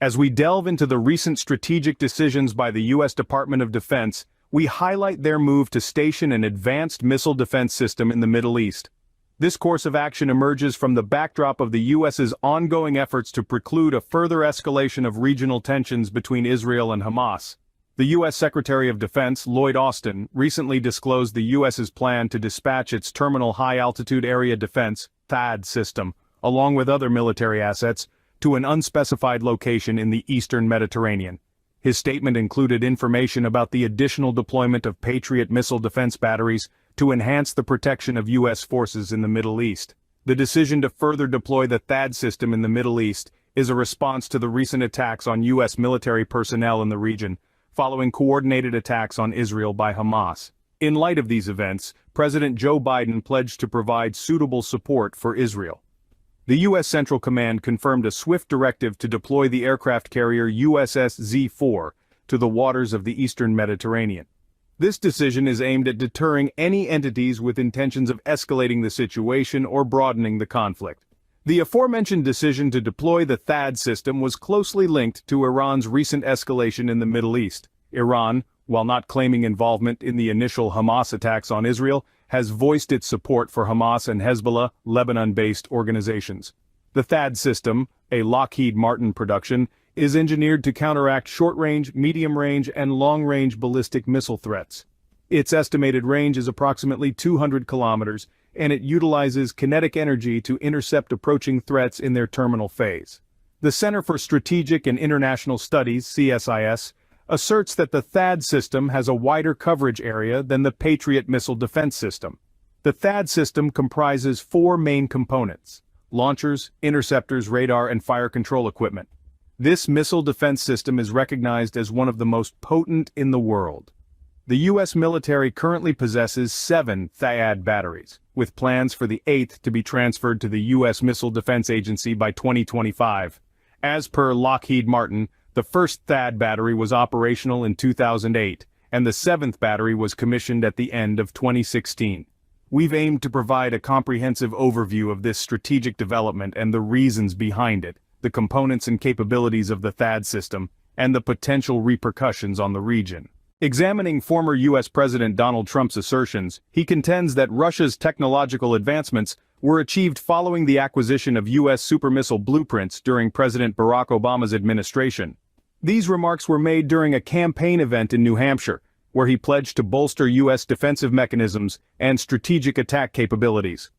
As we delve into the recent strategic decisions by the U.S. Department of Defense, we highlight their move to station an advanced missile defense system in the Middle East. This course of action emerges from the backdrop of the U.S.'s ongoing efforts to preclude a further escalation of regional tensions between Israel and Hamas. The U.S. Secretary of Defense, Lloyd Austin, recently disclosed the U.S.'s plan to dispatch its Terminal High Altitude Area Defense (THAAD) system, along with other military assets, to an unspecified location in the eastern Mediterranean. His statement included information about the additional deployment of Patriot missile defense batteries to enhance the protection of U.S. forces in the Middle East. The decision to further deploy the THAAD system in the Middle East is a response to the recent attacks on U.S. military personnel in the region, following coordinated attacks on Israel by Hamas. In light of these events, President Joe Biden pledged to provide suitable support for Israel. The U.S. Central Command confirmed a swift directive to deploy the aircraft carrier USS Z-4 to the waters of the eastern Mediterranean. This decision is aimed at deterring any entities with intentions of escalating the situation or broadening the conflict. The aforementioned decision to deploy the THAAD system was closely linked to Iran's recent escalation in the Middle East. Iran, while not claiming involvement in the initial Hamas attacks on Israel, has voiced its support for Hamas and Hezbollah, Lebanon-based organizations. The THAAD system, a Lockheed Martin production, is engineered to counteract short-range, medium-range, and long-range ballistic missile threats. Its estimated range is approximately 200 kilometers, and it utilizes kinetic energy to intercept approaching threats in their terminal phase. The Center for Strategic and International Studies, CSIS, asserts that the THAAD system has a wider coverage area than the Patriot missile defense system. The THAAD system comprises four main components: launchers, interceptors, radar, and fire control equipment. This missile defense system is recognized as one of the most potent in the world. The U.S. military currently possesses 7 THAAD batteries, with plans for the 8th to be transferred to the U.S. Missile Defense Agency by 2025. As per Lockheed Martin, the first THAAD battery was operational in 2008, and the 7th battery was commissioned at the end of 2016. We've aimed to provide a comprehensive overview of this strategic development and the reasons behind it, the components and capabilities of the THAAD system, and the potential repercussions on the region. Examining former U.S. President Donald Trump's assertions, he contends that Russia's technological advancements were achieved following the acquisition of U.S. supermissile blueprints during President Barack Obama's administration. These remarks were made during a campaign event in New Hampshire, where he pledged to bolster U.S. defensive mechanisms and strategic attack capabilities.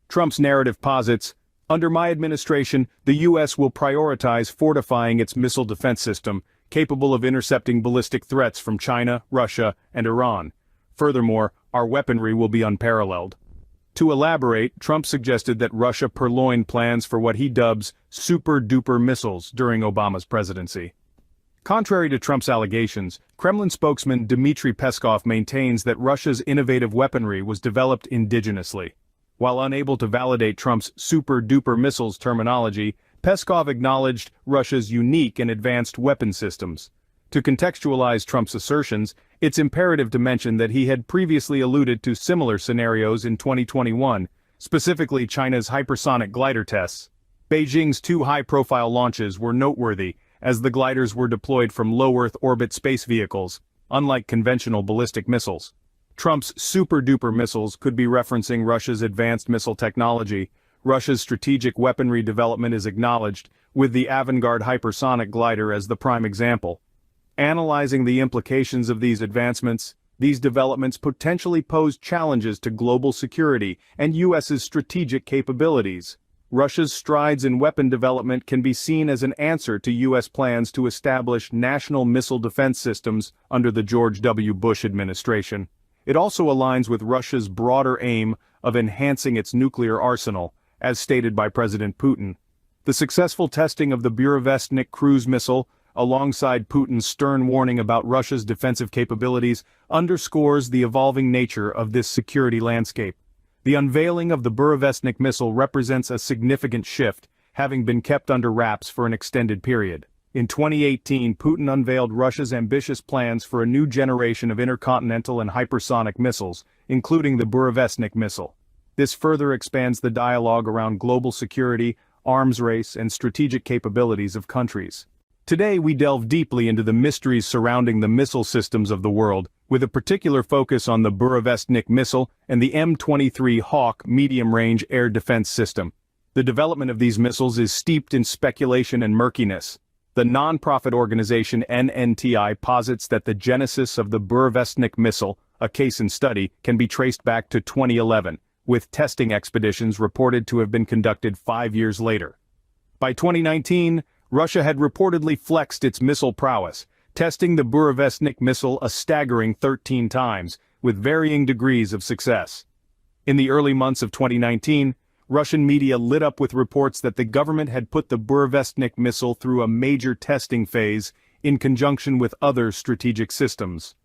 Trump's narrative posits, "Under my administration, the U.S. will prioritize fortifying its missile defense system, capable of intercepting ballistic threats from China, Russia, and Iran. Furthermore, our weaponry will be unparalleled." To elaborate, Trump suggested that Russia purloined plans for what he dubs super-duper missiles during Obama's presidency. Contrary to Trump's allegations, Kremlin spokesman Dmitry Peskov maintains that Russia's innovative weaponry was developed indigenously. While unable to validate Trump's super-duper missiles terminology, Peskov acknowledged Russia's unique and advanced weapon systems. To contextualize Trump's assertions, it's imperative to mention that he had previously alluded to similar scenarios in 2021, specifically China's hypersonic glider tests. Beijing's 2 high-profile launches were noteworthy, as the gliders were deployed from low-Earth orbit space vehicles, unlike conventional ballistic missiles. Trump's super-duper missiles could be referencing Russia's advanced missile technology. Russia's strategic weaponry development is acknowledged, with the Avangard hypersonic glider as the prime example. Analyzing the implications of these advancements, these developments potentially pose challenges to global security and U.S.'s strategic capabilities. Russia's strides in weapon development can be seen as an answer to U.S. plans to establish national missile defense systems under the George W. Bush administration. It also aligns with Russia's broader aim of enhancing its nuclear arsenal, as stated by President Putin. The successful testing of the Burevestnik cruise missile, alongside Putin's stern warning about Russia's defensive capabilities, underscores the evolving nature of this security landscape. The unveiling of the Burevestnik missile represents a significant shift, having been kept under wraps for an extended period. In 2018, Putin unveiled Russia's ambitious plans for a new generation of intercontinental and hypersonic missiles, including the Burevestnik missile. This further expands the dialogue around global security, arms race, and strategic capabilities of countries. Today we delve deeply into the mysteries surrounding the missile systems of the world, with a particular focus on the Burevestnik missile and the M23 Hawk medium-range air defense system. The development of these missiles is steeped in speculation and murkiness. The non-profit organization NNTI posits that the genesis of the Burevestnik missile, a case in study, can be traced back to 2011, with testing expeditions reported to have been conducted 5 years later. By 2019, Russia had reportedly flexed its missile prowess, testing the Burevestnik missile a staggering 13 times, with varying degrees of success. In the early months of 2019, Russian media lit up with reports that the government had put the Burevestnik missile through a major testing phase in conjunction with other strategic systems.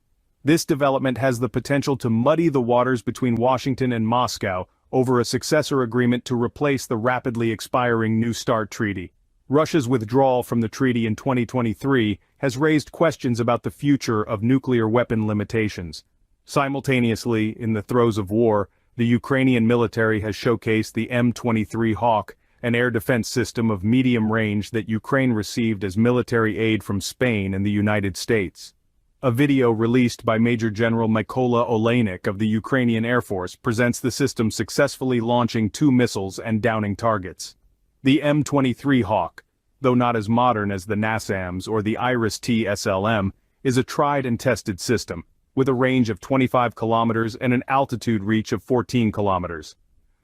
This development has the potential to muddy the waters between Washington and Moscow over a successor agreement to replace the rapidly expiring New START treaty. Russia's withdrawal from the treaty in 2023 has raised questions about the future of nuclear weapon limitations. Simultaneously, in the throes of war, the Ukrainian military has showcased the M23 Hawk, an air defense system of medium range that Ukraine received as military aid from Spain and the United States. A video released by Major General Mykola Oleynik of the Ukrainian Air Force presents the system successfully launching 2 missiles and downing targets. The M23 Hawk, though not as modern as the NASAMS or the IRIS-T SLM, is a tried and tested system, with a range of 25 kilometers and an altitude reach of 14 kilometers.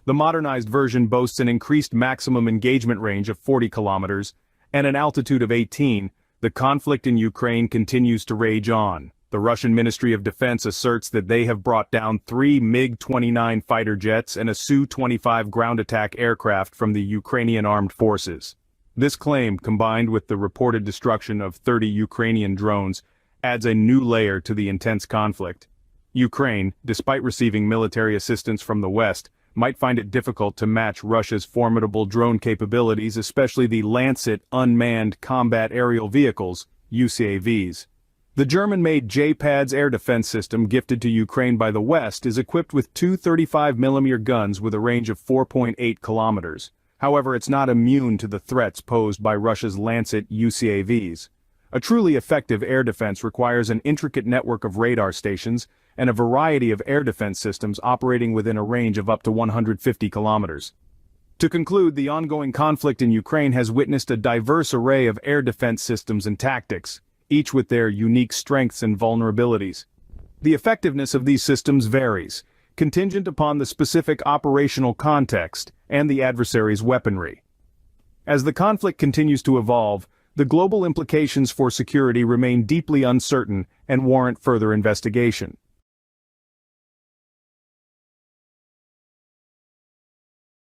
The modernized version boasts an increased maximum engagement range of 40 kilometers and an altitude of 18. The conflict in Ukraine continues to rage on. The Russian Ministry of Defense asserts that they have brought down 3 MiG-29 fighter jets and a Su-25 ground attack aircraft from the Ukrainian armed forces. This claim, combined with the reported destruction of 30 Ukrainian drones, adds a new layer to the intense conflict. Ukraine, despite receiving military assistance from the West, might find it difficult to match Russia's formidable drone capabilities, especially the Lancet unmanned combat aerial vehicles, UCAVs. The German-made J-PADS air defense system gifted to Ukraine by the West is equipped with 2 35mm guns with a range of 4.8 kilometers. However, it's not immune to the threats posed by Russia's Lancet UCAVs. A truly effective air defense requires an intricate network of radar stations and a variety of air defense systems operating within a range of up to 150 kilometers. To conclude, the ongoing conflict in Ukraine has witnessed a diverse array of air defense systems and tactics, each with their unique strengths and vulnerabilities. The effectiveness of these systems varies, contingent upon the specific operational context and the adversary's weaponry. As the conflict continues to evolve, the global implications for security remain deeply uncertain and warrant further investigation.